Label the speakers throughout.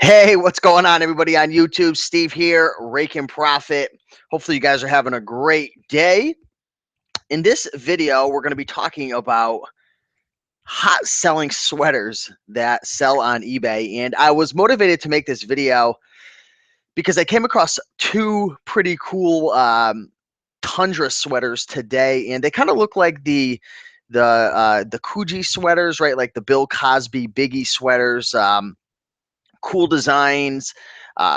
Speaker 1: Hey, what's going on, everybody on YouTube? Steve here, Raiken Profit. Hopefully, you guys are having a great day. In this video, we're going to be talking about hot selling sweaters that sell on eBay. And I was motivated to make this video because I came across two pretty cool tundra sweaters today, and they kind of look like the Coogee sweaters, right? Like the Bill Cosby Biggie sweaters. Cool designs,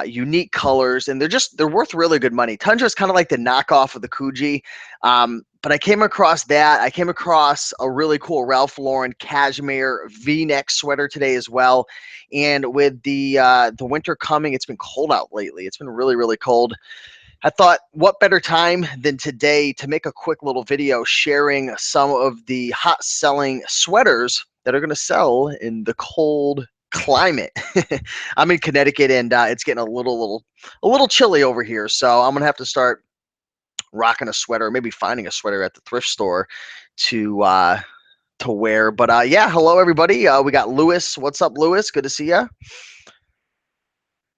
Speaker 1: unique colors, and they're worth really good money. Tundra is kind of like the knockoff of the Coogee, but I came across that. I came across a really cool Ralph Lauren cashmere V-neck sweater today as well. And with the winter coming, it's been cold out lately. It's been really cold. I thought, what better time than today to make a quick little video sharing some of the hot selling sweaters that are going to sell in the cold climate. I'm in Connecticut, and it's getting a little chilly over here, so I'm gonna have to start rocking a sweater, maybe finding a sweater at the thrift store to wear. But yeah, hello everybody. We got Lewis. What's up, Lewis? Good to see you.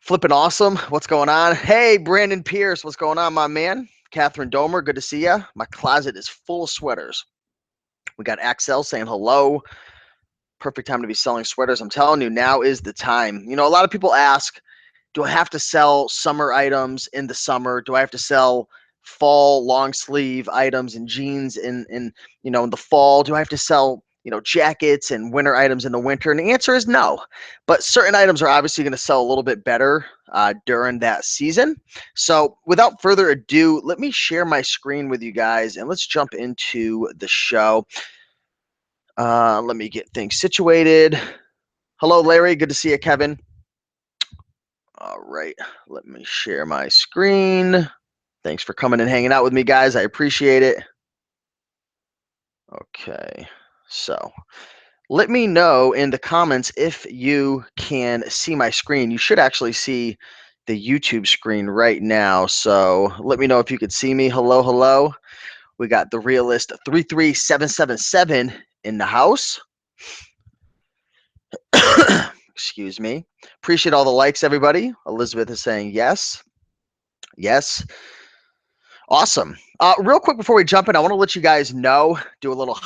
Speaker 1: Flipping awesome. What's going on? Hey, Brandon Pierce. What's going on, my man? Catherine Domer. Good to see you. My closet is full of sweaters. We got Axel saying hello. Perfect time to be selling sweaters. I'm telling you, now is the time. You know, a lot of people ask, do I have to sell summer items in the summer? Do I have to sell fall long sleeve items and jeans in the fall? Do I have to sell, jackets and winter items in the winter? And the answer is no. But certain items are obviously going to sell a little bit better during that season. So without further ado, let me share my screen with you guys and let's jump into the show. Let me get things situated. Hello, Larry. Good to see you, Kevin. All right. Let me share my screen. Thanks for coming and hanging out with me, guys. I appreciate it. Okay. So let me know in the comments if you can see my screen. You should actually see the YouTube screen right now. So let me know if you could see me. Hello, hello. We got the Realist 33777 in the house. Excuse me. Appreciate all the likes, everybody. Elizabeth is saying yes. Yes. Awesome. Real quick before we jump in, I want to let you guys know, do a little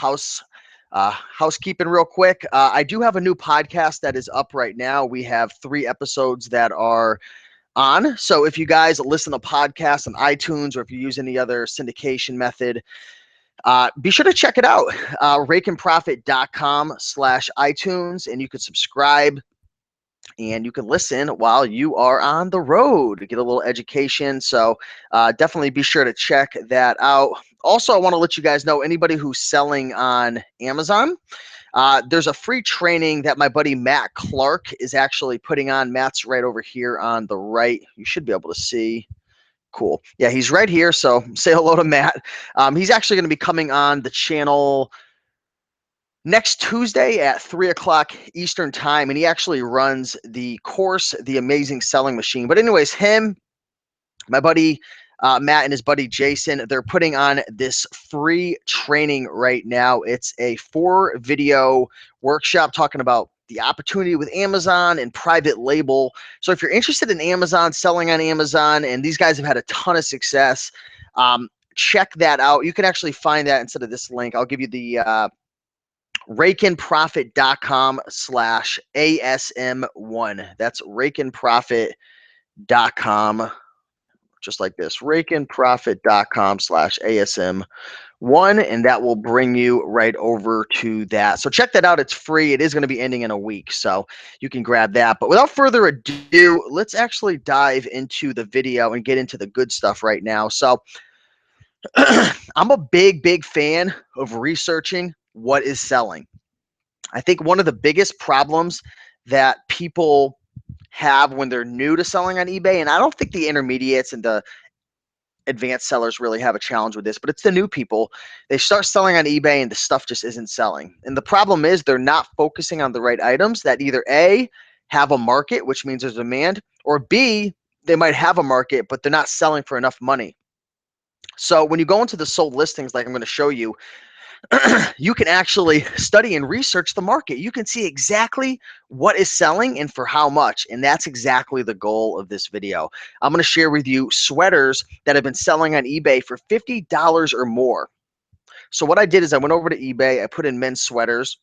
Speaker 1: housekeeping real quick. I do have a new podcast that is up right now. We have 3 episodes that are on. So if you guys listen to podcasts on iTunes or if you use any other syndication method, be sure to check it out. RaikenProfit.com/iTunes, and you can subscribe and you can listen while you are on the road to get a little education. So definitely be sure to check that out. Also, I want to let you guys know, anybody who's selling on Amazon, there's a free training that my buddy Matt Clark is actually putting on. Matt's right over here on the right. You should be able to see. Cool. Yeah, he's right here. So say hello to Matt. He's actually going to be coming on the channel next Tuesday at 3 o'clock Eastern time, and he actually runs the course, The Amazing Selling Machine. But anyways, him, my buddy Matt, and his buddy Jason, they're putting on this free training right now. It's a 4-video workshop talking about the opportunity with Amazon and private label. So if you're interested in Amazon, selling on Amazon, and these guys have had a ton of success, check that out. You can actually find that instead of this link. I'll give you the RaikenProfit.com/ASM1. That's RaikenProfit.com, just like this, RaikenProfit.com/ASM1, and that will bring you right over to that. So check that out. It's free. It is going to be ending in a week, so you can grab that. But without further ado, let's actually dive into the video and get into the good stuff right now. So I'm a big fan of researching what is selling. I think one of the biggest problems that people have when they're new to selling on eBay, and I don't think the intermediates and the advanced sellers really have a challenge with this, but it's the new people. They start selling on eBay and the stuff just isn't selling. And the problem is they're not focusing on the right items that either A, have a market, which means there's demand, or B, they might have a market, but they're not selling for enough money. So when you go into the sold listings, like I'm going to show you, you can actually study and research the market. You can see exactly what is selling and for how much. And that's exactly the goal of this video. I'm going to share with you sweaters that have been selling on eBay for $50 or more. So what I did is I went over to eBay, I put in men's sweaters,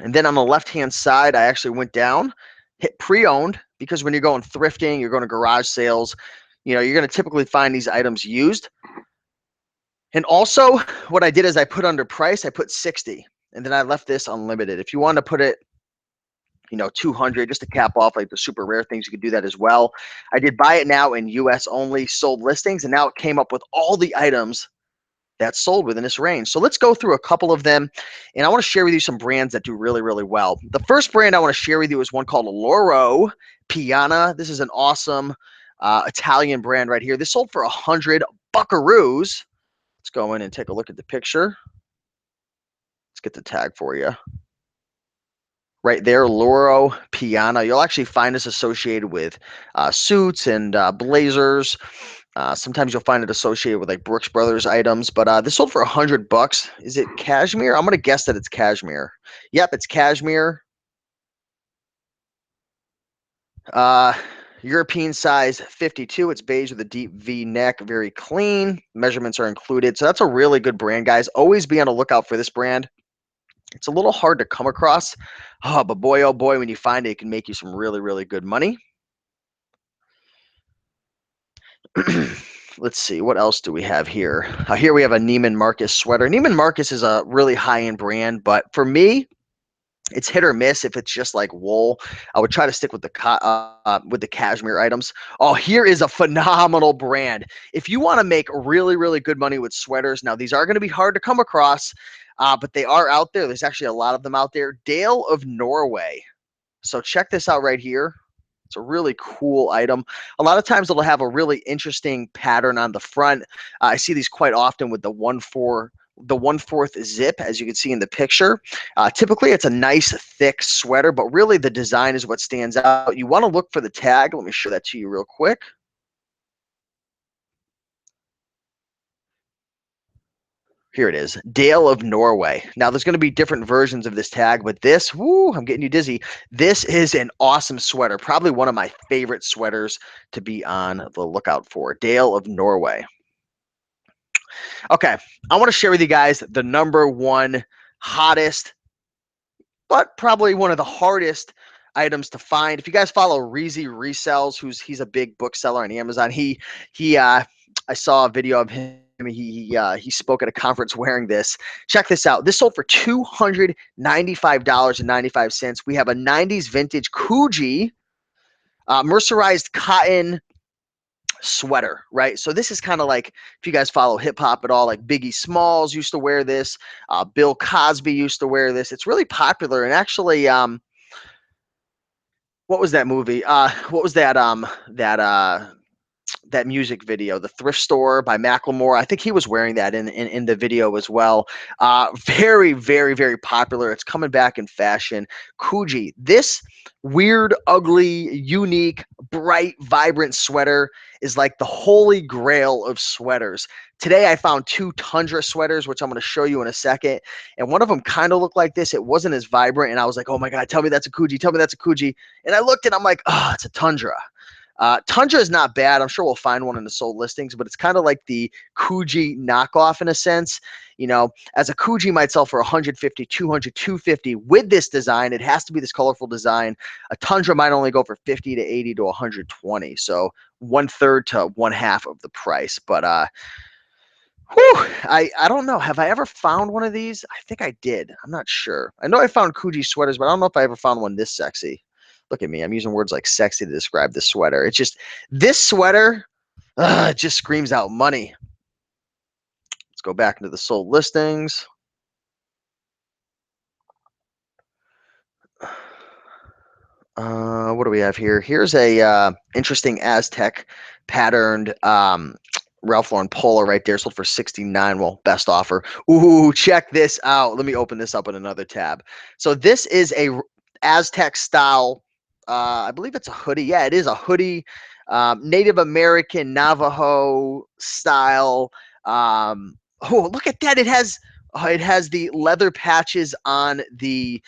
Speaker 1: and then on the left-hand side, I actually went down, hit pre-owned, because when you're going thrifting, you're going to garage sales, you're going to typically find these items used. And also what I did is I put under price, I put 60, and then I left this unlimited. If you want to put it, 200 just to cap off like the super rare things, you could do that as well. I did buy it now in US only sold listings, and now it came up with all the items that's sold within this range. So let's go through a couple of them, and I want to share with you some brands that do really, really well. The first brand I want to share with you is one called Loro Piana. This is an awesome Italian brand right here. This sold for 100 buckaroos. Let's go in and take a look at the picture. Let's get the tag for you. Right there, Loro Piana. You'll actually find this associated with suits and blazers. Sometimes you'll find it associated with like Brooks Brothers items, but this sold for 100 bucks. Is it cashmere? I'm gonna guess that it's cashmere. Yep, it's cashmere. European size 52. It's beige with a deep V neck, very clean. Measurements are included, so that's a really good brand, guys. Always be on the lookout for this brand. It's a little hard to come across, but boy, oh boy, when you find it, it can make you some really, really good money. Let's see, what else do we have here? Here we have a Neiman Marcus sweater. Neiman Marcus is a really high-end brand, but for me, it's hit or miss. If it's just like wool, I would try to stick with the cashmere items. Oh, here is a phenomenal brand. If you want to make really, really good money with sweaters, now these are going to be hard to come across, but they are out there. There's actually a lot of them out there. Dale of Norway. So check this out right here. It's a really cool item. A lot of times it'll have a really interesting pattern on the front. I see these quite often with the 1/4 zip, as you can see in the picture. Typically, it's a nice thick sweater, but really the design is what stands out. You want to look for the tag. Let me show that to you real quick. Here it is, Dale of Norway. Now, there's going to be different versions of this tag, but this, woo, I'm getting you dizzy. This is an awesome sweater, probably one of my favorite sweaters to be on the lookout for. Dale of Norway. Okay, I want to share with you guys the number one hottest, but probably one of the hardest items to find. If you guys follow Resells, he's a big bookseller on Amazon. I saw a video of him. He spoke at a conference wearing this. Check this out. This sold for $295.95. We have a 90s vintage Coogee mercerized cotton sweater, right? So this is kind of like, if you guys follow hip hop at all, like Biggie Smalls used to wear this. Bill Cosby used to wear this. It's really popular. And actually, what was that movie? What was that music video, The Thrift Store by Macklemore? I think he was wearing that in the video as well. Very, very, very popular. It's coming back in fashion. Coogee, this weird, ugly, unique, bright, vibrant sweater is like the holy grail of sweaters. Today I found two Tundra sweaters, which I'm going to show you in a second. And one of them kind of looked like this. It wasn't as vibrant. And I was like, oh my God, tell me that's a Coogee. Tell me that's a Coogee. And I looked and I'm like, oh, it's a Tundra. Tundra is not bad. I'm sure we'll find one in the sold listings, but it's kind of like the Coogee knockoff in a sense. As a Coogee might sell for 150, 200, 250 with this design. It has to be this colorful design. A Tundra might only go for 50 to 80 to 120. So 1/3 to 1/2 of the price. But I don't know. Have I ever found one of these? I think I did. I'm not sure. I know I found Coogee sweaters, but I don't know if I ever found one this sexy. Look at me. I'm using words like sexy to describe this sweater. It's just, this sweater it just screams out money. Let's go back into the sold listings. What do we have here? Here's a interesting Aztec patterned Ralph Lauren polo right there. Sold for $69. Well, best offer. Ooh, check this out. Let me open this up in another tab. So this is a Aztec style. I believe it's a hoodie. Yeah, it is a hoodie. Native American Navajo style. Oh, look at that. It has It has the leather patches on the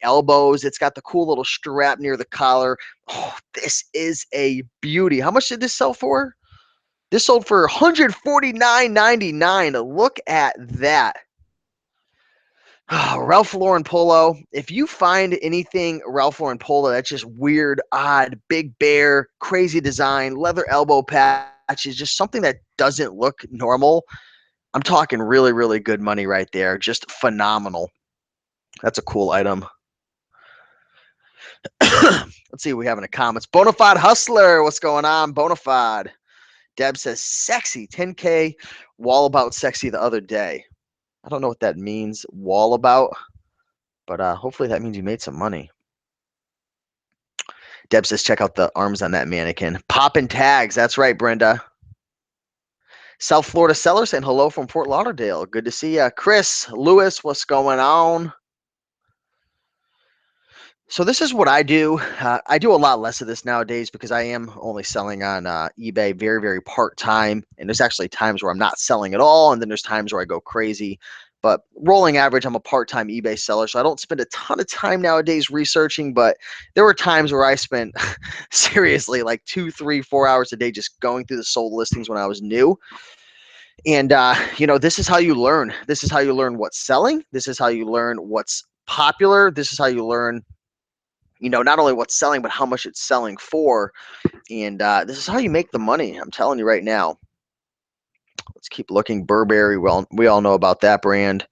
Speaker 1: elbows. It's got the cool little strap near the collar. Oh, this is a beauty. How much did this sell for? This sold for $149.99. Look at that. Oh, Ralph Lauren polo. If you find anything Ralph Lauren polo that's just weird, odd, big bear, crazy design, leather elbow patches, just something that doesn't look normal, I'm talking really, really good money right there. Just phenomenal. That's a cool item. Let's see what we have in the comments. Bonafide Hustler, what's going on? Bonafide. Deb says, sexy, 10K wallabout sexy the other day. I don't know what that means, wallabout, but hopefully that means you made some money. Deb says, check out the arms on that mannequin. Poppin' tags. That's right, Brenda. South Florida seller saying hello from Fort Lauderdale. Good to see you. Chris Lewis, what's going on? So this is what I do. I do a lot less of this nowadays because I am only selling on eBay very, very part-time. And there's actually times where I'm not selling at all. And then there's times where I go crazy. But rolling average, I'm a part-time eBay seller. So I don't spend a ton of time nowadays researching. But there were times where I spent seriously like 2, 3, 4 hours a day just going through the sold listings when I was new. And, this is how you learn. This is how you learn what's selling. This is how you learn what's popular. This is how you learn not only what's selling, but how much it's selling for. And this is how you make the money. I'm telling you right now. Let's keep looking. Burberry. Well, we all know about that brand.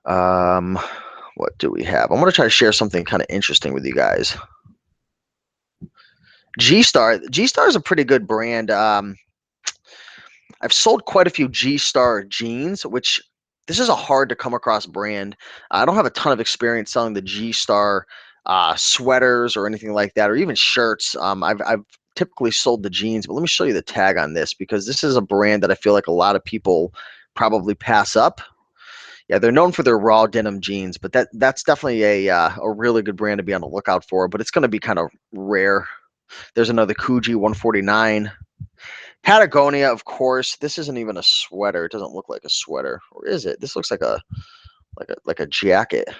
Speaker 1: What do we have? I'm going to try to share something kind of interesting with you guys. G-Star. G-Star is a pretty good brand. I've sold quite a few G-Star jeans, which this is a hard to come across brand. I don't have a ton of experience selling the G-Star sweaters or anything like that, or even shirts. I've typically sold the jeans, but let me show you the tag on this because this is a brand that I feel like a lot of people probably pass up. Yeah, they're known for their raw denim jeans, but that's definitely a really good brand to be on the lookout for. But it's going to be kind of rare. There's another Coogee 149. Patagonia, of course. This isn't even a sweater. It doesn't look like a sweater, or is it? This looks like a jacket.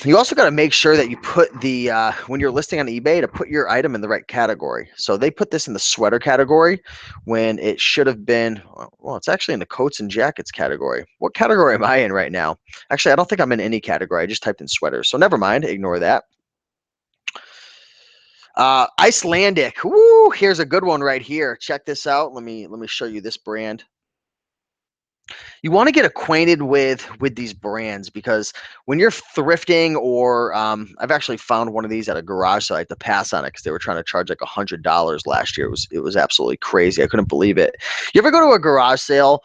Speaker 1: You also got to make sure that you put the when you're listing on eBay to put your item in the right category. So they put this in the sweater category when it should have been. Well, it's actually in the coats and jackets category. What category am I in right now? Actually, I don't think I'm in any category. I just typed in sweaters, so never mind. Ignore that. Icelandic. Woo! Here's a good one right here. Check this out. Let me show you this brand. You want to get acquainted with these brands because when you're thrifting, or I've actually found one of these at a garage site to pass on it because they were trying to charge like $100 last year. It was absolutely crazy. I couldn't believe it. You ever go to a garage sale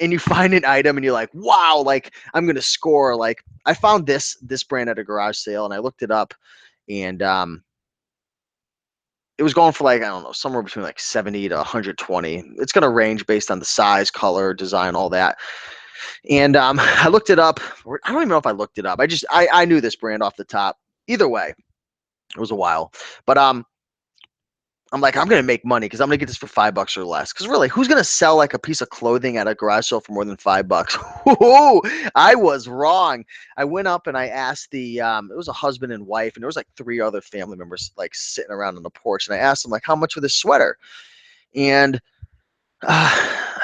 Speaker 1: and you find an item and you're like, wow, like I'm gonna score. Like I found this brand at a garage sale and I looked it up, and it was going for like, I don't know, somewhere between like 70 to 120. It's going to range based on the size, color, design, all that. And I looked it up. I don't even know if I looked it up. I knew this brand off the top. Either way, it was a while. But I'm like, I'm going to make money because I'm going to get this for $5 or less. Because really, who's going to sell like a piece of clothing at a garage sale for more than $5? I was wrong. I went up and I asked it was a husband and wife, and there was like 3 other family members like sitting around on the porch. And I asked them like, how much for this sweater? And the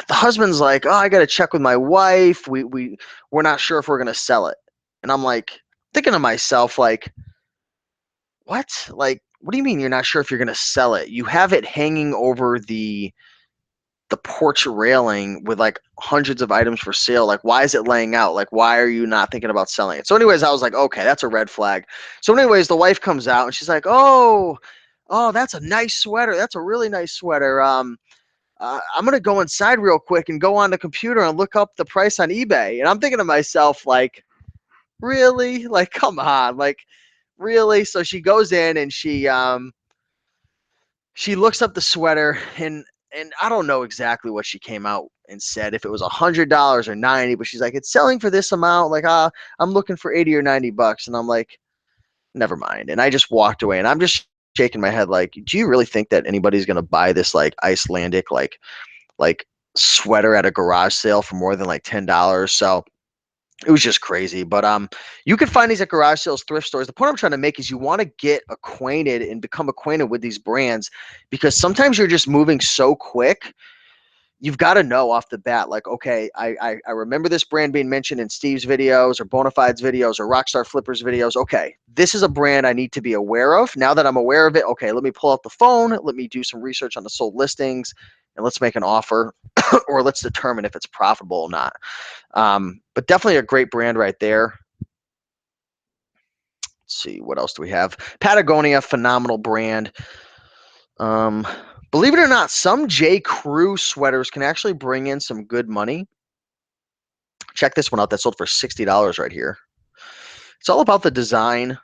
Speaker 1: husband's like, oh, I got to check with my wife. We're not sure if we're going to sell it. And I'm like, thinking to myself, like, what? Like, what do you mean you're not sure if you're going to sell it? You have it hanging over the porch railing with like hundreds of items for sale. Like, why is it laying out? Like, why are you not thinking about selling it? So anyways, I was like, okay, that's a red flag. So anyways, the wife comes out and she's like, oh, that's a nice sweater. That's a really nice sweater. I'm going to go inside real quick and go on the computer and look up the price on eBay. And I'm thinking to myself, like, really? Like, come on. Like, really? So she goes in and she looks up the sweater, and I don't know exactly what she came out and said, if it was $100 or 90, but she's like, it's selling for this amount. Like, I'm looking for 80 or 90 bucks. And I'm like, never mind. And I just walked away, and I'm just shaking my head. Like, do you really think that anybody's going to buy this like Icelandic, like sweater at a garage sale for more than like $10. So it was just crazy. But you can find these at garage sales, thrift stores. The point I'm trying to make is you want to get acquainted and become acquainted with these brands, because sometimes you're just moving so quick. You've got to know off the bat, like, okay, I remember this brand being mentioned in Steve's videos or Bonafide's videos or Rockstar Flippers videos. Okay, this is a brand I need to be aware of. Now that I'm aware of it, okay, let me pull out the phone, let me do some research on the sold listings, and let's make an offer or let's determine if it's profitable or not. But definitely a great brand right there. Let's see, what else do we have? Patagonia, phenomenal brand. Believe it or not, some J. Crew sweaters can actually bring in some good money. Check this one out. That sold for $60 right here. It's all about the design.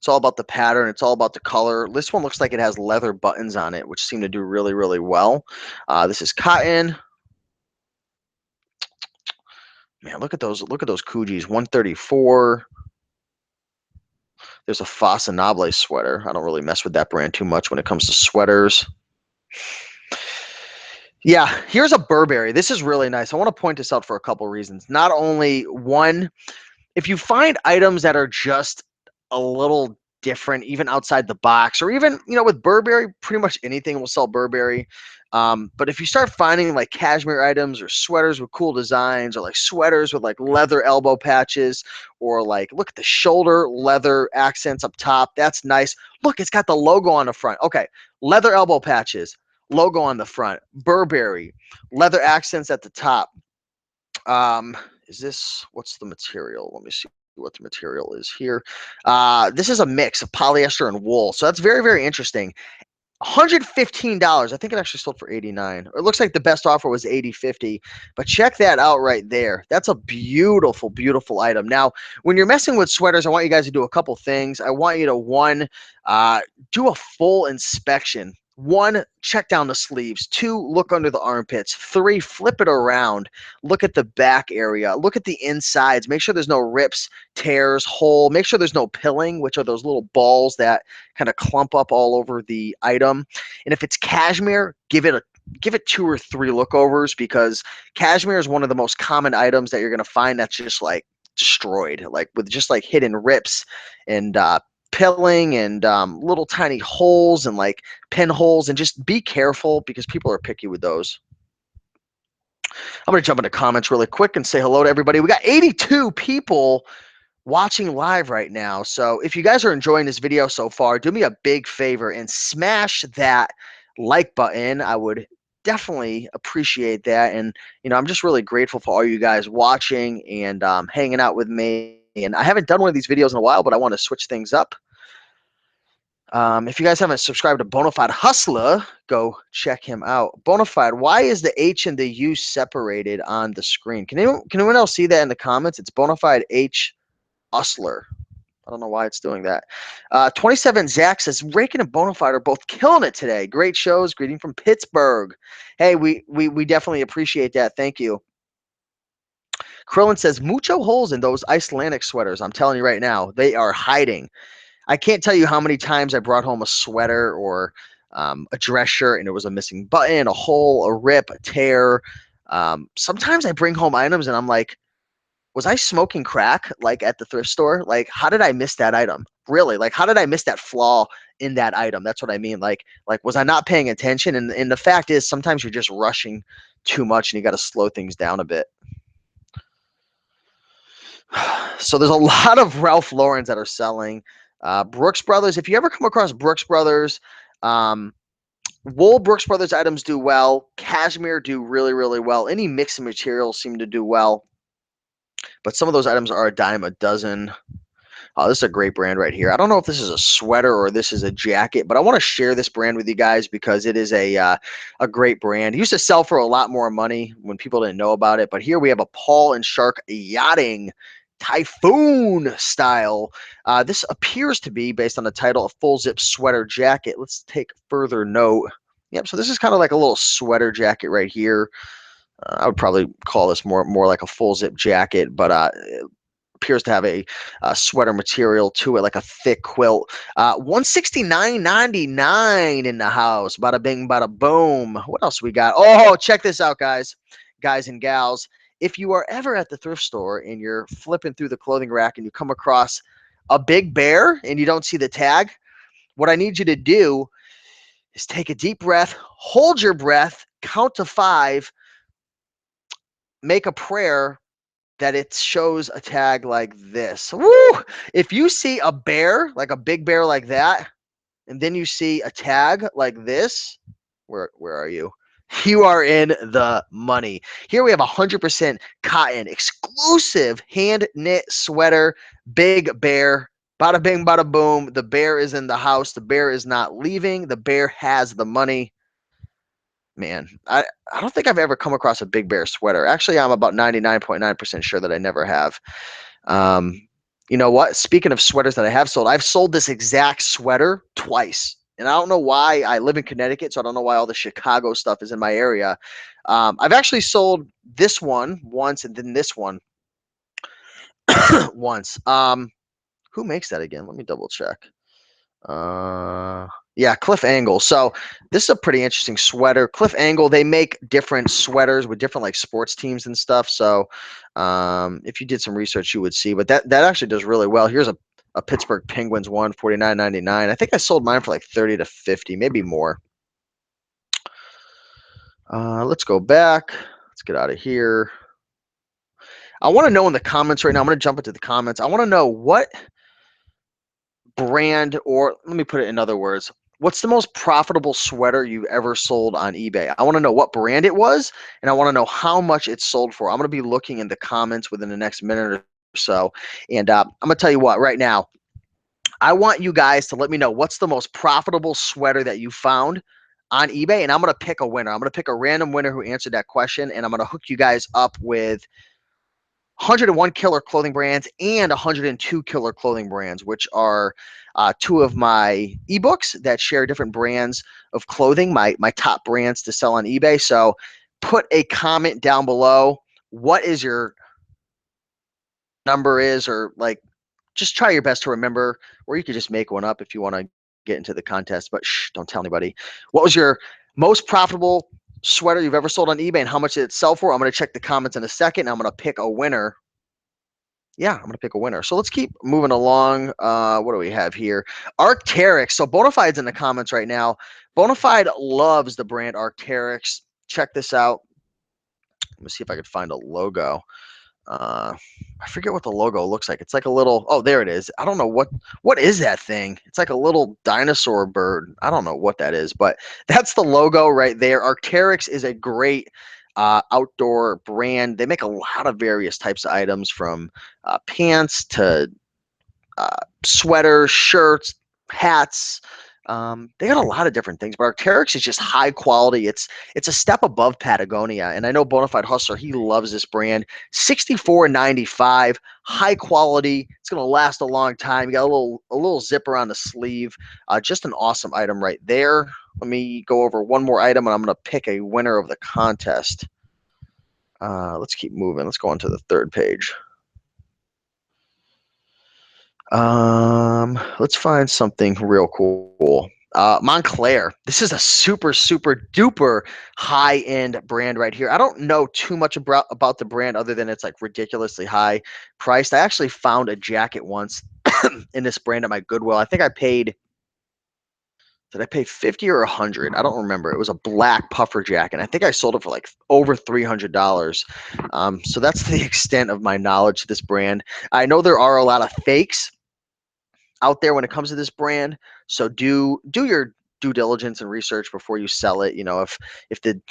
Speaker 1: It's all about the pattern. It's all about the color. This one looks like it has leather buttons on it, which seem to do really, really well. This is cotton. Man, look at those. Look at those Coogis. 134. There's a Fasanable sweater. I don't really mess with that brand too much when it comes to sweaters. Yeah, here's a Burberry. This is really nice. I want to point this out for a couple reasons. Not only one, if you find items that are just a little different, even outside the box, or even, with Burberry, pretty much anything will sell Burberry. But if you start finding like cashmere items or sweaters with cool designs, or like sweaters with like leather elbow patches, or like, look at the shoulder leather accents up top. That's nice. Look, it's got the logo on the front. Okay, leather elbow patches, logo on the front, Burberry, leather accents at the top. What's the material? Let me see what the material is here. This is a mix of polyester and wool. So that's very, very interesting. $115. I think it actually sold for 89. It looks like the best offer was 80.50. But check that out right there. That's a beautiful, beautiful item. Now, when you're messing with sweaters, I want you guys to do a couple things. I want you to, one, do a full inspection. One, check down the sleeves. Two, look under the armpits. Three, flip it around. Look at the back area. Look at the insides. Make sure there's no rips, tears, hole. Make sure there's no pilling, which are those little balls that kind of clump up all over the item. And if it's cashmere, give it 2 or 3 lookovers, because cashmere is one of the most common items that you're going to find that's just like destroyed, like with just like hidden rips and pilling and little tiny holes and like pinholes. And just be careful, because people are picky with those. I'm going to jump into comments really quick and say hello to everybody. We got 82 people watching live right now. So if you guys are enjoying this video so far, do me a big favor and smash that like button. I would definitely appreciate that. And, I'm just really grateful for all you guys watching and hanging out with me. And I haven't done one of these videos in a while, but I want to switch things up. If you guys haven't subscribed to Bonafide Hustler, go check him out. Bonafide, why is the H and the U separated on the screen? Can anyone else see that in the comments? It's Bonafide H Hustler. I don't know why it's doing that. 27 Zach says, Raiken and Bonafide are both killing it today. Great shows. Greeting from Pittsburgh. Hey, we definitely appreciate that. Thank you. Krillin says, mucho holes in those Icelandic sweaters. I'm telling you right now, they are hiding. I can't tell you how many times I brought home a sweater or a dress shirt and it was a missing button, a hole, a rip, a tear. Sometimes I bring home items and I'm like, was I smoking crack like at the thrift store? Like, how did I miss that item? Really? Like, how did I miss that flaw in that item? That's what I mean. Like was I not paying attention? And the fact is, sometimes you're just rushing too much and you got to slow things down a bit. So there's a lot of Ralph Laurens that are selling. Brooks Brothers, if you ever come across Brooks Brothers, wool Brooks Brothers items do well. Cashmere do really, really well. Any mixed materials seem to do well. But some of those items are a dime a dozen. Oh, this is a great brand right here. I don't know if this is a sweater or this is a jacket, but I want to share this brand with you guys because it is a great brand. It used to sell for a lot more money when people didn't know about it. But here we have a Paul and Shark Yachting Typhoon style. This appears to be, based on the title, a full zip sweater jacket. Let's take further note. Yep, so this is kind of like a little sweater jacket right here. I would probably call this more like a full zip jacket, but appears to have a sweater material to it, like a thick quilt. 169.99 in the house. Bada bing, bada boom. What else we got? Oh, check this out, guys and gals. If you are ever at the thrift store and you're flipping through the clothing rack and you come across a big bear and you don't see the tag, what I need you to do is take a deep breath, hold your breath, count to 5, make a prayer that it shows a tag like this. Woo! If you see a bear, like a big bear like that, and then you see a tag like this, where are you? You are in the money. Here we have 100% cotton, exclusive hand knit sweater, Big Bear. Bada bing, bada boom. The bear is in the house. The bear is not leaving. The bear has the money. Man, I don't think I've ever come across a Big Bear sweater. Actually, I'm about 99.9% sure that I never have. Um, you know what? Speaking of sweaters that I have sold, I've sold this exact sweater twice. And I don't know why. I live in Connecticut, so I don't know why all the Chicago stuff is in my area. I've actually sold this one once and then this one once. Who makes that again? Let me double check. Yeah, Cliff Angle. So this is a pretty interesting sweater. Cliff Angle, they make different sweaters with different like sports teams and stuff. So if you did some research, you would see. But that actually does really well. Here's a Pittsburgh Penguins one, $49.99. I think I sold mine for like 30 to 50, maybe more. Let's go back. Let's get out of here. I want to know in the comments right now. I'm going to jump into the comments. I want to know what brand, or let me put it in other words, what's the most profitable sweater you've ever sold on eBay? I want to know what brand it was, and I want to know how much it sold for. I'm going to be looking in the comments within the next minute or so, and I'm going to tell you what, right now, I want you guys to let me know what's the most profitable sweater that you found on eBay, and I'm going to pick a winner. I'm going to pick a random winner who answered that question, and I'm going to hook you guys up with 101 killer clothing brands and 102 killer clothing brands, which are two of my ebooks that share different brands of clothing, my top brands to sell on eBay. So put a comment down below. What is your number is, or like, just try your best to remember, or you could just make one up if you want to get into the contest, but shh, don't tell anybody. What was your most profitable sweater you've ever sold on eBay, and how much did it sell for? I'm going to check the comments in a second, and I'm going to pick a winner. Yeah, I'm going to pick a winner. So let's keep moving along. What do we have here? Arc'teryx. So Bonafide's in the comments right now. Bonafide loves the brand Arc'teryx. Check this out. Let me see if I could find a logo. I forget what the logo looks like. It's like a little, oh, there it is. I don't know what is that thing. It's like a little dinosaur bird. I don't know what that is, but that's the logo right there. Arc'teryx is a great outdoor brand. They make a lot of various types of items, from pants to sweaters, shirts, hats. They got a lot of different things, but Arc'teryx is just high quality. It's a step above Patagonia, and I know Bonafide Hustler, he loves this brand. $64.95, high quality. It's gonna last a long time. You got a little zipper on the sleeve. Just an awesome item right there. Let me go over one more item, and I'm gonna pick a winner of the contest. Let's keep moving. Let's go on to the third page. Let's find something real cool. Montclair. This is a super, super duper high end brand right here. I don't know too much about the brand other than it's like ridiculously high priced. I actually found a jacket once in this brand at my Goodwill. I think I paid, did I pay 50 or 100? I don't remember. It was a black puffer jacket. I think I sold it for like over $300. So that's the extent of my knowledge of this brand. I know there are a lot of fakes out there when it comes to this brand, so do your due diligence and research before you sell it. You know, if the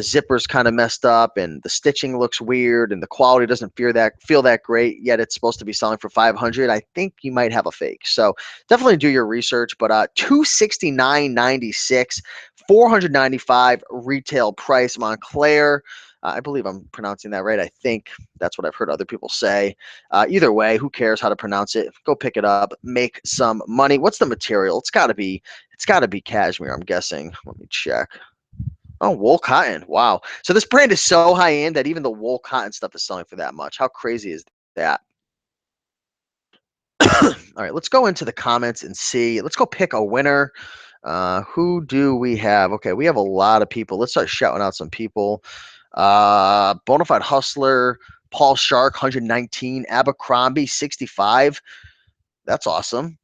Speaker 1: zipper's kind of messed up and the stitching looks weird and the quality doesn't feel that great, yet it's supposed to be selling for 500, I think you might have a fake. So definitely do your research. But $269.96, 495 retail price. Montclair, I believe I'm pronouncing that right. I think that's what I've heard other people say. Either way, who cares how to pronounce it? Go pick it up, make some money. What's the material? It's got to be cashmere, I'm guessing. Let me check. Oh, wool cotton. Wow. So this brand is so high end that even the wool cotton stuff is selling for that much. How crazy is that? All right, let's go into the comments and see. Let's go pick a winner. Who do we have? Okay, we have a lot of people. Let's start shouting out some people. Bonafide Hustler, Paul Shark, 119, Abercrombie, 65. That's awesome.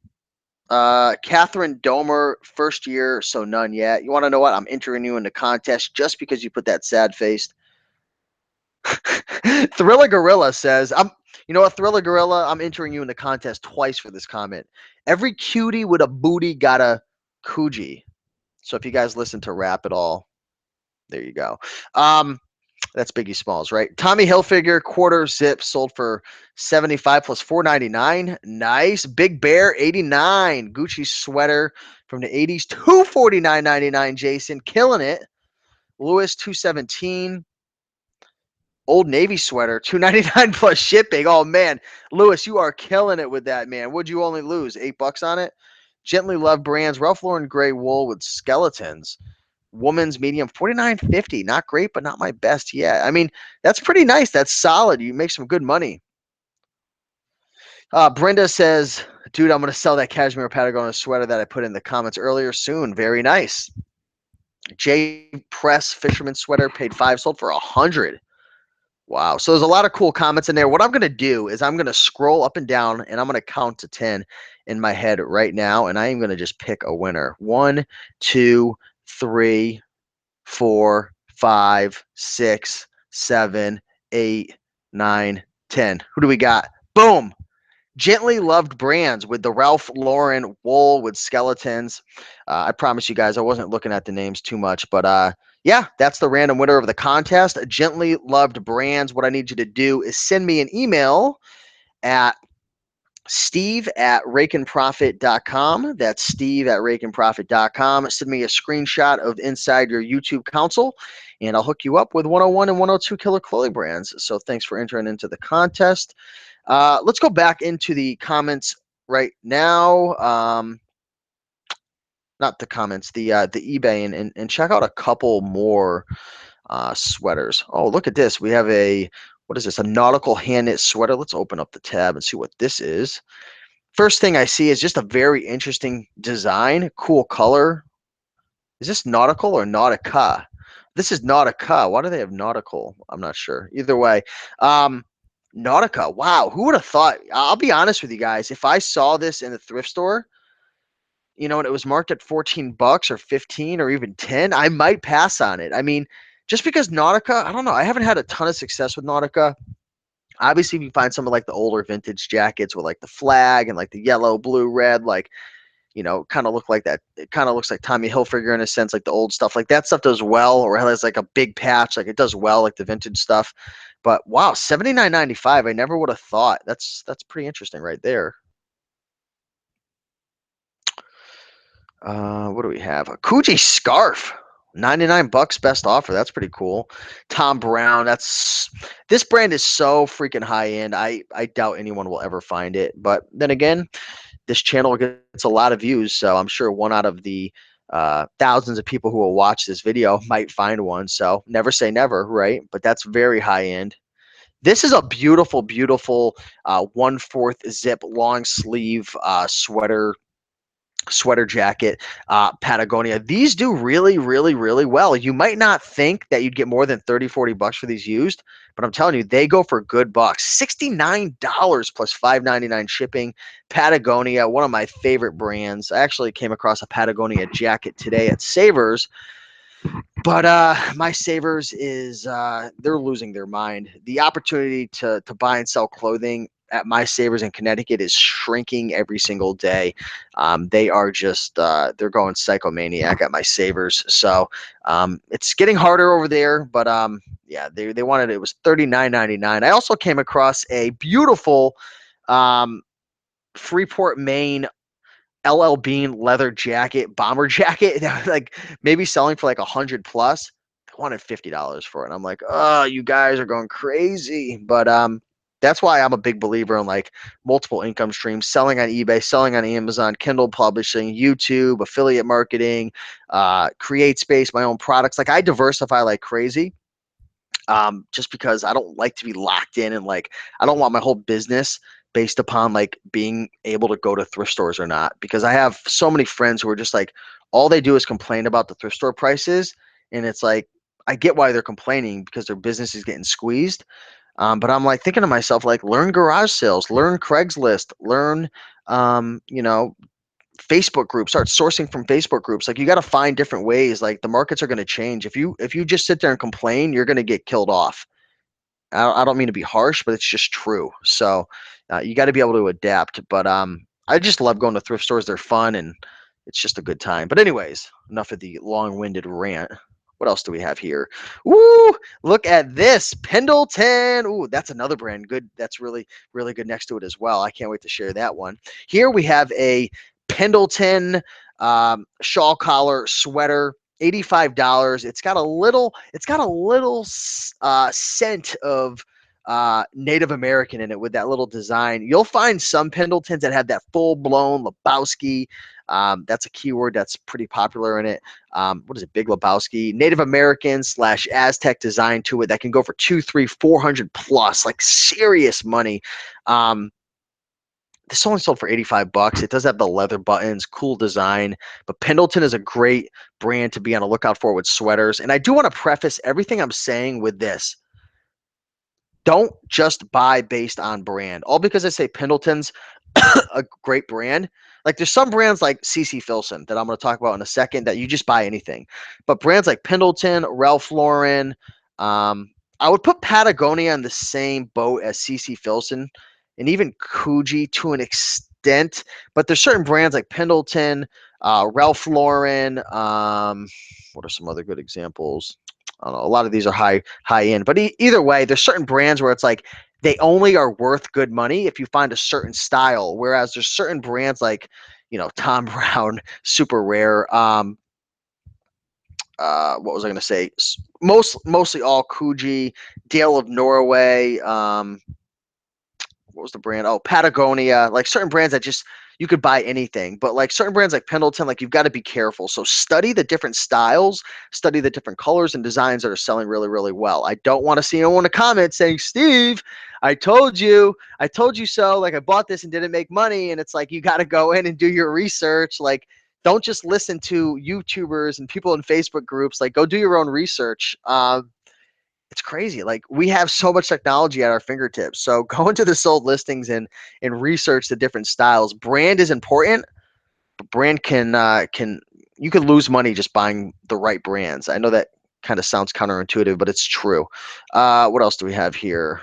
Speaker 1: Catherine Domer, first year, so none yet. You want to know what? I'm entering you in the contest just because you put that sad face. Thriller Gorilla says, you know what, Thriller Gorilla, I'm entering you in the contest twice for this comment. Every cutie with a booty got a Coogee. So if you guys listen to rap at all, there you go. That's Biggie Smalls, right? Tommy Hilfiger quarter zip sold for 75 plus 499. Nice. Big Bear 89. Gucci sweater from the 80s 249.99. Jason killing it. Lewis 217. Old Navy sweater 299 plus shipping. Oh man, Lewis, you are killing it with that, man. Would you only lose $8 on it? Gently Loved Brands Ralph Lauren gray wool with skeletons. Woman's medium 49.50. Not great, but not my best yet. I mean, that's pretty nice. That's solid. You make some good money. Brenda says, dude, I'm gonna sell that cashmere Patagonia sweater that I put in the comments earlier soon. Very nice. J Press fisherman sweater paid 5, sold for 100. Wow. So there's a lot of cool comments in there. What I'm going to do is I'm going to scroll up and down and I'm going to count to 10 in my head right now. And I am going to just pick a winner. 1, 2, 3, 4, 5, 6, 7, 8, 9, 10. Who do we got? Boom. Gently Loved Brands with the Ralph Lauren wool with skeletons. I promise you guys, I wasn't looking at the names too much, but yeah, that's the random winner of the contest. Gently Loved Brands. What I need you to do is send me an email at steve@raikenprofit.com. That's steve@raikenprofit.com. Send me a screenshot of inside your YouTube console, and I'll hook you up with 101 and 102 killer clothing brands. So thanks for entering into the contest. Let's go back into the comments right now. Not the comments, the eBay, and check out a couple more sweaters. Oh, look at this. We have what is this? A nautical hand knit sweater. Let's open up the tab and see what this is. First thing I see is just a very interesting design, cool color. Is this nautical or nautica? This is nautica. Why do they have nautical? I'm not sure. Either way, nautica. Wow, who would have thought? I'll be honest with you guys. If I saw this in a thrift store, and it was marked at $14 or 15 or even 10, I might pass on it. I mean, just because Nautica, I don't know. I haven't had a ton of success with Nautica. Obviously, if you find some of like the older vintage jackets with like the flag and like the yellow, blue, red, like, kind of look like that. It kind of looks like Tommy Hilfiger in a sense, like the old stuff. Like that stuff does well, or it has like a big patch, like it does well, like the vintage stuff. But wow, $79.95. I never would have thought. That's pretty interesting right there. What do we have? A Coogee scarf, $99 best offer. That's pretty cool. Tom Brown. This brand is so freaking high end. I doubt anyone will ever find it. But then again, this channel gets a lot of views, so I'm sure one out of the thousands of people who will watch this video might find one. So never say never, right? But that's very high end. This is a beautiful, beautiful 1/4 zip long sleeve sweater jacket, Patagonia. These do really, really, really well. You might not think that you'd get more than 30, $40 for these used, but I'm telling you, they go for good bucks. $69 plus $5.99 shipping. Patagonia, one of my favorite brands. I actually came across a Patagonia jacket today at Savers, but my Savers is they're losing their mind. The opportunity to buy and sell clothing at my Savers in Connecticut is shrinking every single day. They are just they're going psychomaniac at my Savers. So it's getting harder over there, but yeah, they wanted it was $39.99. I also came across a beautiful Freeport, Maine LL Bean leather jacket, bomber jacket, like maybe selling for like 100 plus. I wanted $50 for it. And I'm like, oh, you guys are going crazy. But that's why I'm a big believer in like multiple income streams, selling on eBay, selling on Amazon, Kindle publishing, YouTube, affiliate marketing, create space, my own products. Like I diversify like crazy. Just because I don't like to be locked in and like I don't want my whole business based upon like being able to go to thrift stores or not. Because I have so many friends who are just like, all they do is complain about the thrift store prices. And it's like, I get why they're complaining because their business is getting squeezed. But I'm like thinking to myself, like, learn garage sales, learn Craigslist, learn, you know, Facebook groups, start sourcing from Facebook groups. Like, you got to find different ways. Like, the markets are going to change. If you just sit there and complain, you're going to get killed off. I don't mean to be harsh, but it's just true. So you got to be able to adapt. But I just love going to thrift stores. They're fun and it's just a good time. But anyways, enough of the long-winded rant. What else do we have here? Woo! Look at this Pendleton. Ooh, that's another brand. Good. That's really, really good next to it as well. I can't wait to share that one. Here we have a Pendleton shawl collar sweater. $85. It's got a little scent of Native American in it with that little design. You'll find some Pendletons that have that full blown Lebowski. That's a keyword that's pretty popular in it. What is it? Big Lebowski, Native American / Aztec design to it that can go for 200, 300, 400 plus, like serious money. This only sold for $85. It does have the leather buttons, cool design, but Pendleton is a great brand to be on the lookout for with sweaters. And I do want to preface everything I'm saying with this. Don't just buy based on brand. All because I say Pendleton's a great brand. Like, there's some brands like CC Filson that I'm going to talk about in a second that you just buy anything. But brands like Pendleton, Ralph Lauren, I would put Patagonia in the same boat as CC Filson and even Coogee to an extent. But there's certain brands like Pendleton, Ralph Lauren. What are some other good examples? I don't know. A lot of these are high end, but either way, there's certain brands where it's like they only are worth good money if you find a certain style. Whereas there's certain brands like, Tom Brown, super rare. What was I going to say? Mostly all Coogee, Dale of Norway. What was the brand? Oh, Patagonia. Like, certain brands that just you could buy anything, but like certain brands like Pendleton, like, you've got to be careful. So study the different styles, study the different colors and designs that are selling really, really well. I don't want to see anyone in the comments saying, Steve, I told you so. Like, I bought this and didn't make money. And it's like, you got to go in and do your research. Like, don't just listen to YouTubers and people in Facebook groups. Like, go do your own research. It's crazy. Like, we have so much technology at our fingertips. So go into the sold listings and research the different styles. Brand is important, but brand can you could lose money just buying the right brands. I know that kind of sounds counterintuitive, but it's true. What else do we have here?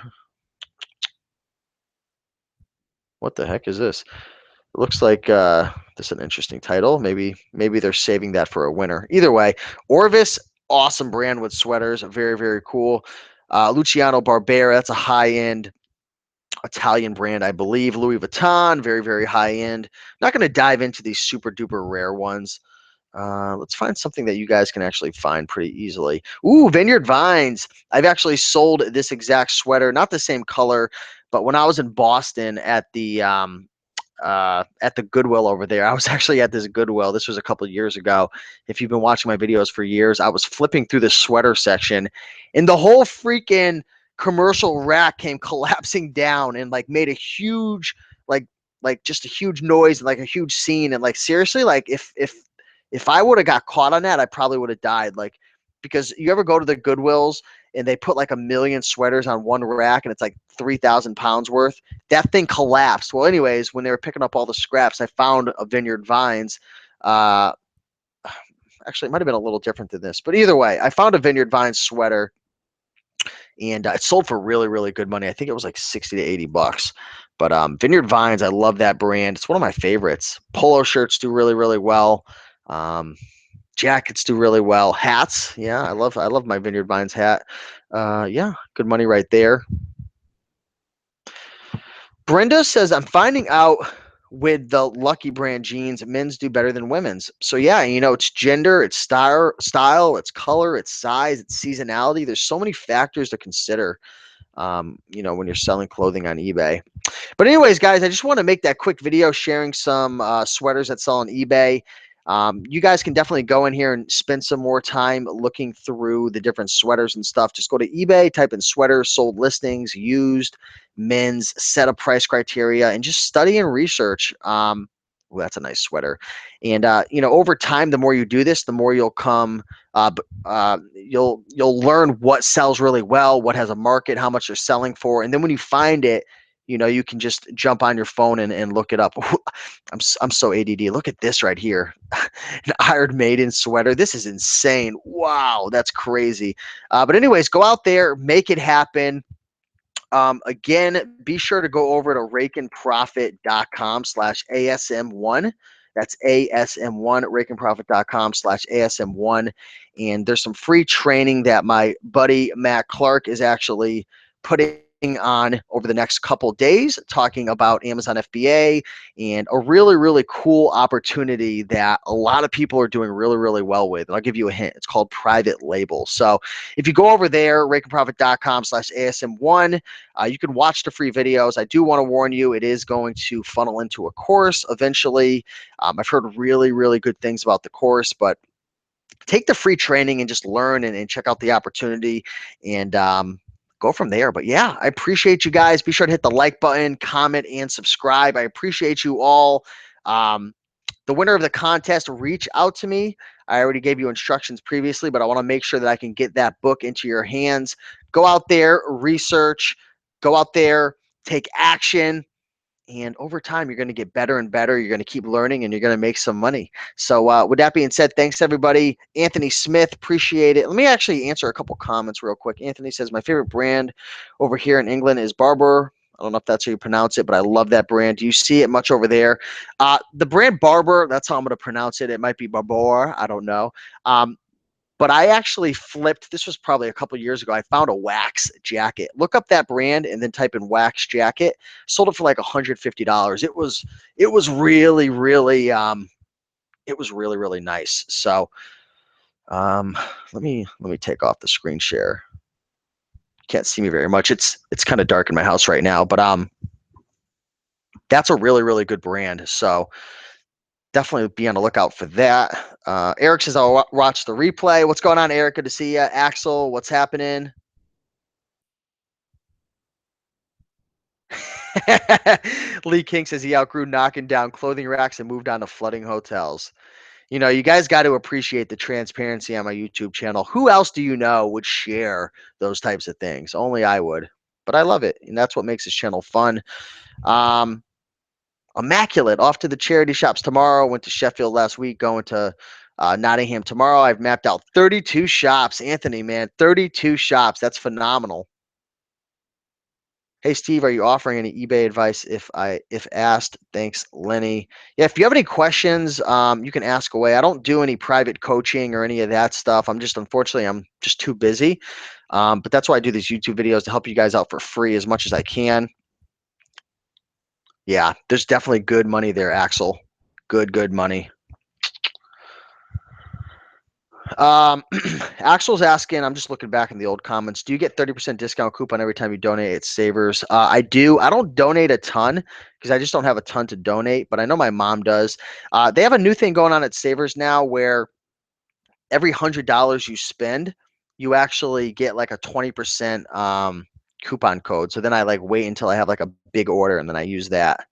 Speaker 1: What the heck is this? It looks like this is an interesting title. Maybe they're saving that for a winner. Either way, Orvis, awesome brand with sweaters, very, very cool. Luciano Barbera, that's a high-end Italian brand, I believe. Louis Vuitton, very, very high-end. Not going to dive into these super duper rare ones. Let's find something that you guys can actually find pretty easily. Ooh, Vineyard Vines. I've actually sold this exact sweater, not the same color, but when I was in Boston at the Goodwill over there. I was actually at this Goodwill. This was a couple of years ago. If you've been watching my videos for years, I was flipping through the sweater section and the whole freaking commercial rack came collapsing down and like made a huge, like just a huge noise and like a huge scene. And like, seriously, like if I would have got caught on that, I probably would have died. Like, because you ever go to the Goodwills and they put like a million sweaters on one rack and it's like 3,000 pounds worth. That thing collapsed. Well, anyways, when they were picking up all the scraps, I found a Vineyard Vines. Uh, Actually, it might have been a little different than this, but either way, I found a Vineyard Vines sweater and it sold for really, really good money. I think it was like 60 to 80 bucks. But Vineyard Vines, I love that brand. It's one of my favorites. Polo shirts do really, really well. Jackets do really well. Hats, yeah, I love my Vineyard Vines hat. Yeah, good money right there. Brenda says, I'm finding out with the Lucky Brand jeans, men's do better than women's. So yeah, it's gender, it's style, it's color, it's size, it's seasonality. There's so many factors to consider, when you're selling clothing on eBay. But anyways, guys, I just want to make that quick video sharing some sweaters that sell on eBay. You guys can definitely go in here and spend some more time looking through the different sweaters and stuff. Just go to eBay, type in sweaters, sold listings, used, men's, set a price criteria, and just study and research. Ooh, that's a nice sweater. And over time, the more you do this, the more you'll come. You'll learn what sells really well, what has a market, how much they're selling for, and then when you find it, you can just jump on your phone and look it up. I'm so ADD. Look at this right here, an Iron Maiden sweater. This is insane. Wow, that's crazy. But anyways, go out there, make it happen. Again, be sure to go over to RaikenProfit.com/ASM1. That's ASM1, RaikenProfit.com/ASM1. And there's some free training that my buddy Matt Clark is actually putting on over the next couple days, talking about Amazon FBA and a really, really cool opportunity that a lot of people are doing really, really well with. And I'll give you a hint. It's called private label. So if you go over there, RaikenProfit.com/ASM1, you can watch the free videos. I do want to warn you, it is going to funnel into a course eventually. I've heard really, really good things about the course, but take the free training and just learn and check out the opportunity and go from there. But yeah, I appreciate you guys. Be sure to hit the like button, comment, and subscribe. I appreciate you all. The winner of the contest, reach out to me. I already gave you instructions previously, but I want to make sure that I can get that book into your hands. Go out there, research, go out there, take action. And over time, you're going to get better and better. You're going to keep learning and you're going to make some money. So with that being said, thanks everybody. Anthony Smith, appreciate it. Let me actually answer a couple comments real quick. Anthony says, my favorite brand over here in England is Barber. I don't know if that's how you pronounce it, but I love that brand. Do you see it much over there? The brand Barber, that's how I'm going to pronounce it. It might be Barbour. I don't know. But I actually flipped. This was probably a couple years ago. I found a wax jacket. Look up that brand and then type in wax jacket. Sold it for like $150. It was really, really really nice. So let me take off the screen share. Can't see me very much. It's kind of dark in my house right now, but that's a really, really good brand. So definitely be on the lookout for that. Eric says, I'll watch the replay. What's going on, Eric? Good to see you. Axel, what's happening? Lee King says he outgrew knocking down clothing racks and moved on to flooding hotels. You guys got to appreciate the transparency on my YouTube channel. Who else do you know would share those types of things? Only I would. But I love it, and that's what makes this channel fun. Immaculate, off to the charity shops tomorrow. Went to Sheffield last week, going to Nottingham tomorrow. I've mapped out 32 shops. Anthony, man, 32 shops. That's phenomenal. Hey, Steve, are you offering any eBay advice if asked? Thanks, Lenny. Yeah, if you have any questions, you can ask away. I don't do any private coaching or any of that stuff. Unfortunately, I'm just too busy. But that's why I do these YouTube videos, to help you guys out for free as much as I can. Yeah, there's definitely good money there, Axel. Good money. Axel's asking, I'm just looking back in the old comments, do you get 30% discount coupon every time you donate at Savers? I do. I don't donate a ton because I just don't have a ton to donate, but I know my mom does. They have a new thing going on at Savers now where every $100 you spend, you actually get like a 20% coupon code. So then I like wait until I have like a big order and then I use that.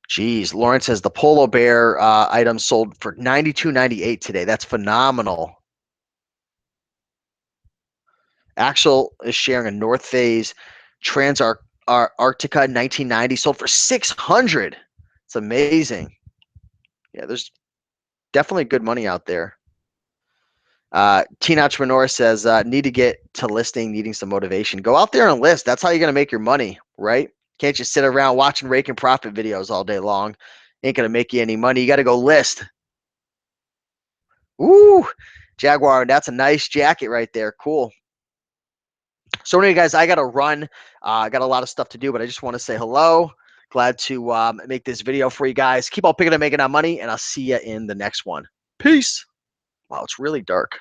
Speaker 1: Geez, Lawrence says the Polo Bear item sold for $92.98 today. That's phenomenal. Axel is sharing a North Face Transarctica 1990 sold for $600. It's amazing. Yeah, there's definitely good money out there. Teen Entrepreneur says, need to get to listing, needing some motivation. Go out there and list. That's how you're going to make your money, right? Can't just sit around watching Raiken Profit videos all day long. Ain't going to make you any money. You got to go list. Ooh, Jaguar, that's a nice jacket right there. Cool. So anyway, guys, I got to run. I got a lot of stuff to do, but I just want to say hello. Glad to make this video for you guys. Keep on picking and making that money, and I'll see you in the next one. Peace. Wow, it's really dark.